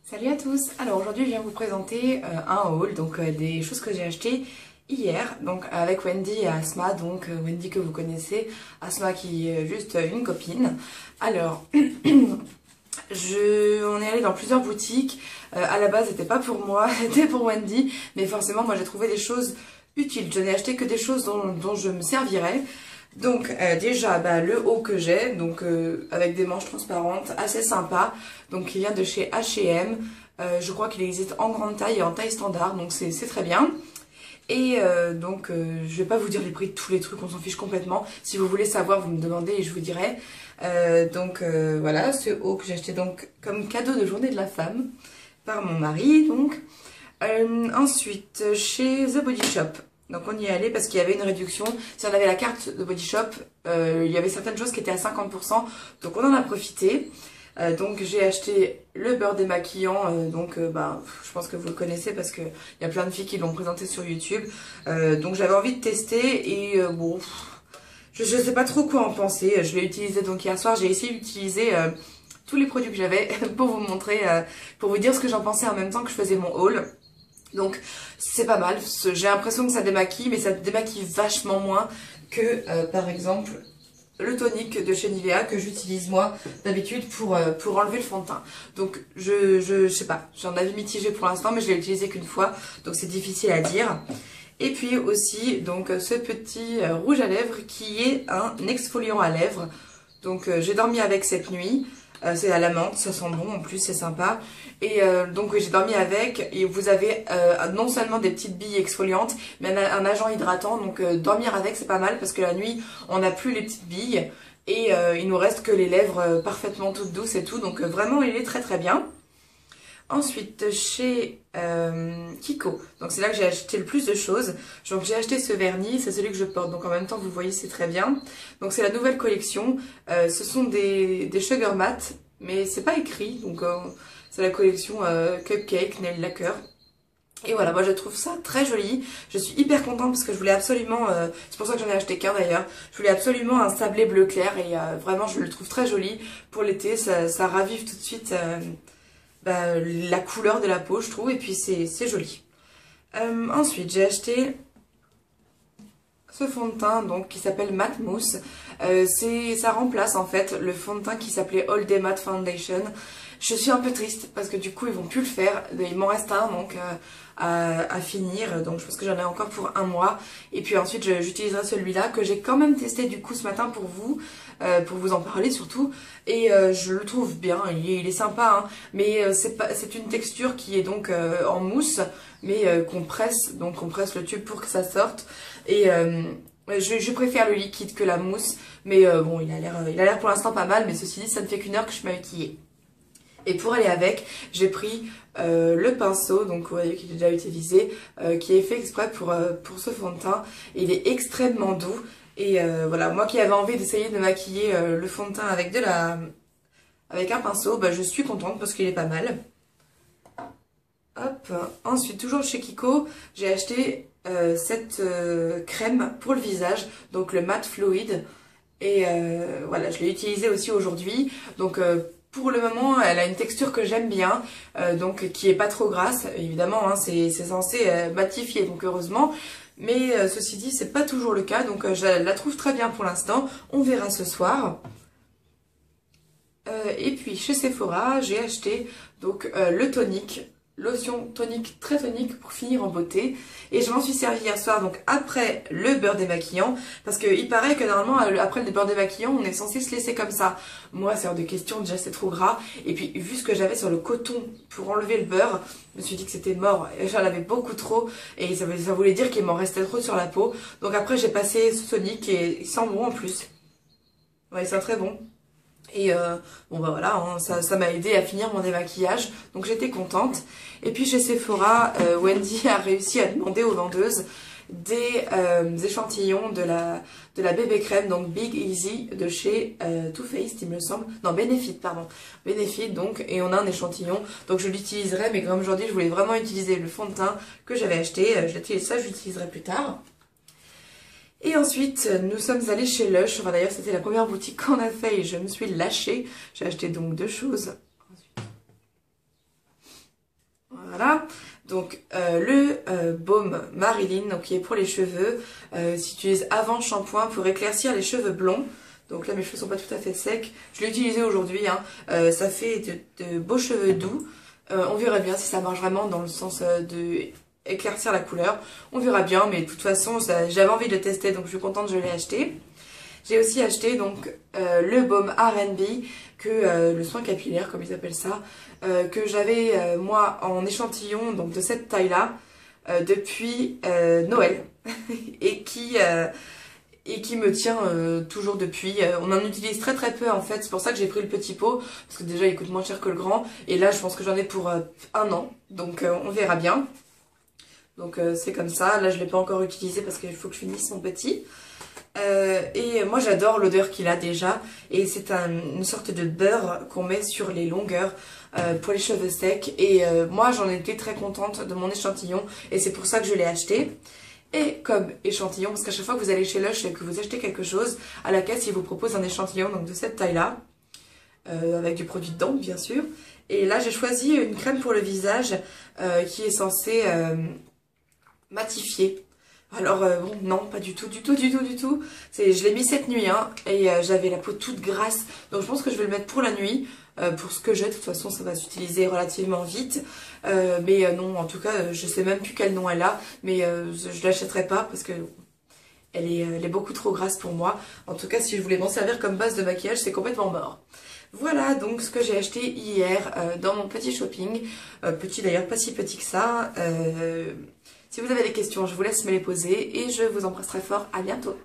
Salut à tous. Alors aujourd'hui je viens vous présenter un haul, donc des choses que j'ai achetées hier, donc avec Wendy et Asma, donc Wendy que vous connaissez, Asma qui est juste une copine. Alors on est allé dans plusieurs boutiques, à la base c'était pas pour moi, c'était pour Wendy, mais forcément moi j'ai trouvé des choses utiles, je n'ai acheté que des choses dont je me servirais. Donc déjà le haut que j'ai, donc avec des manches transparentes, assez sympa, donc qui vient de chez H&M. Je crois qu'il existe en grande taille et en taille standard, donc c'est très bien. Et je vais pas vous dire les prix de tous les trucs, on s'en fiche complètement. Si vous voulez savoir, vous me demandez et je vous dirai. Voilà, ce haut que j'ai acheté donc comme cadeau de journée de la femme par mon mari. Donc ensuite chez The Body Shop. Donc on y est allé parce qu'il y avait une réduction. Si on avait la carte de Body Shop, il y avait certaines choses qui étaient à 50%. Donc on en a profité. Donc j'ai acheté le beurre démaquillant. Je pense que vous le connaissez parce qu'il y a plein de filles qui l'ont présenté sur YouTube. Donc j'avais envie de tester et je sais pas trop quoi en penser. Je l'ai utilisé donc hier soir. J'ai essayé d'utiliser tous les produits que j'avais pour vous montrer, pour vous dire ce que j'en pensais en même temps que je faisais mon haul. Donc c'est pas mal, j'ai l'impression que ça démaquille, mais ça démaquille vachement moins que par exemple le tonique de chez Nivea que j'utilise moi d'habitude pour enlever le fond de teint. Donc je sais pas, j'en avais mitigé pour l'instant, mais je l'ai utilisé qu'une fois, donc c'est difficile à dire. Et puis aussi donc ce petit rouge à lèvres qui est un exfoliant à lèvres. Donc j'ai dormi avec cette nuit. C'est à la menthe, ça sent bon en plus, c'est sympa. Et donc j'ai dormi avec et vous avez non seulement des petites billes exfoliantes, mais un agent hydratant. Donc dormir avec c'est pas mal parce que la nuit on n'a plus les petites billes et il nous reste que les lèvres parfaitement toutes douces et tout. Donc vraiment il est très très bien. Ensuite chez Kiko, donc c'est là que j'ai acheté le plus de choses. Donc j'ai acheté ce vernis, c'est celui que je porte, donc en même temps vous voyez c'est très bien. Donc c'est la nouvelle collection, ce sont des sugar matte, mais c'est pas écrit, donc c'est la collection Cupcake Nail Lacquer. Et voilà, moi je trouve ça très joli, je suis hyper contente parce que je voulais absolument, c'est pour ça que j'en ai acheté qu'un d'ailleurs, je voulais absolument un sablé bleu clair et vraiment je le trouve très joli pour l'été, ça ravive tout de suite la couleur de la peau je trouve, et puis c'est joli. Ensuite j'ai acheté ce fond de teint donc qui s'appelle Matte Mousse. Ça remplace en fait le fond de teint qui s'appelait All Day Matte Foundation. Je suis un peu triste parce que du coup ils vont plus le faire, il m'en reste un donc à finir, donc je pense que j'en ai encore pour un mois. Et puis ensuite j'utiliserai celui-là que j'ai quand même testé du coup ce matin pour vous en parler surtout. Et je le trouve bien, il est sympa hein, mais c'est une texture qui est donc en mousse, mais qu'on presse le tube pour que ça sorte. Et je préfère le liquide que la mousse, mais bon il a l'air pour l'instant pas mal, mais ceci dit ça ne fait qu'une heure que je suis maquillée. Et pour aller avec, j'ai pris le pinceau, donc vous voyez qu'il est déjà utilisé, qui est fait exprès pour ce fond de teint. Il est extrêmement doux. Et voilà, moi qui avais envie d'essayer de maquiller le fond de teint avec un pinceau, je suis contente parce qu'il est pas mal. Hop. Ensuite, toujours chez Kiko, j'ai acheté cette crème pour le visage, donc le Matte Fluid. Et voilà, je l'ai utilisé aussi aujourd'hui. Donc pour le moment, elle a une texture que j'aime bien, donc qui est pas trop grasse, évidemment, hein, c'est censé matifier, donc heureusement. Mais ceci dit, c'est pas toujours le cas, donc je la trouve très bien pour l'instant. On verra ce soir. Et puis chez Sephora, j'ai acheté donc le tonique. Lotion tonique, très tonique pour finir en beauté. Et je m'en suis servi hier soir, donc après le beurre démaquillant, parce qu'il paraît que normalement après le beurre démaquillant on est censé se laisser comme ça. Moi c'est hors de question, déjà c'est trop gras, et puis vu ce que j'avais sur le coton pour enlever le beurre, je me suis dit que c'était mort, j'en avais beaucoup trop et ça voulait dire qu'il m'en restait trop sur la peau. Donc après j'ai passé ce tonique et il sent bon en plus. Ouais, il sent très bon. Et voilà, hein, ça m'a aidé à finir mon démaquillage, donc j'étais contente. Et puis chez Sephora, Wendy a réussi à demander aux vendeuses des échantillons de la bébé crème, donc Big Easy de chez Too Faced il me semble, non Benefit pardon, Benefit donc, et on a un échantillon, donc je l'utiliserai, mais comme aujourd'hui je voulais vraiment utiliser le fond de teint que j'avais acheté, ça je l'utiliserai plus tard. Et ensuite, nous sommes allés chez Lush. Enfin, d'ailleurs, c'était la première boutique qu'on a fait et je me suis lâchée. J'ai acheté donc deux choses. Donc le baume Marilyn, donc qui est pour les cheveux, s'utilise avant shampoing pour éclaircir les cheveux blonds. Donc là mes cheveux sont pas tout à fait secs, je l'ai utilisé aujourd'hui, hein. Ça fait de beaux cheveux doux. On verra bien si ça marche vraiment dans le sens de éclaircir la couleur. On verra bien, mais de toute façon j'avais envie de le tester, donc je suis contente, je l'ai acheté. J'ai aussi acheté donc le baume R&B, le soin capillaire comme ils appellent ça, que j'avais moi en échantillon donc de cette taille là depuis Noël et qui me tient toujours depuis. On en utilise très très peu en fait, c'est pour ça que j'ai pris le petit pot, parce que déjà il coûte moins cher que le grand, et là je pense que j'en ai pour 1 an, donc on verra bien. Donc c'est comme ça, là je ne l'ai pas encore utilisé parce qu'il faut que je finisse mon petit. Et moi j'adore l'odeur qu'il a déjà, et c'est une sorte de beurre qu'on met sur les longueurs pour les cheveux secs, et moi j'en étais très contente de mon échantillon, et c'est pour ça que je l'ai acheté. Et comme échantillon, parce qu'à chaque fois que vous allez chez Lush et que vous achetez quelque chose, à la caisse ils vous proposent un échantillon donc de cette taille là, avec du produit dedans bien sûr. Et là j'ai choisi une crème pour le visage qui est censée matifier. Alors bon, non, pas du tout. Je l'ai mis cette nuit, hein, et j'avais la peau toute grasse, donc je pense que je vais le mettre pour la nuit. Pour ce que j'ai, de toute façon ça va s'utiliser relativement vite, mais non, en tout cas je sais même plus quel nom elle a, mais je l'achèterai pas parce que elle est beaucoup trop grasse pour moi. En tout cas si je voulais m'en servir comme base de maquillage, c'est complètement mort. Voilà donc ce que j'ai acheté hier dans mon petit shopping, petit d'ailleurs, pas si petit que ça. Si vous avez des questions, je vous laisse me les poser, et je vous embrasse très fort, à bientôt.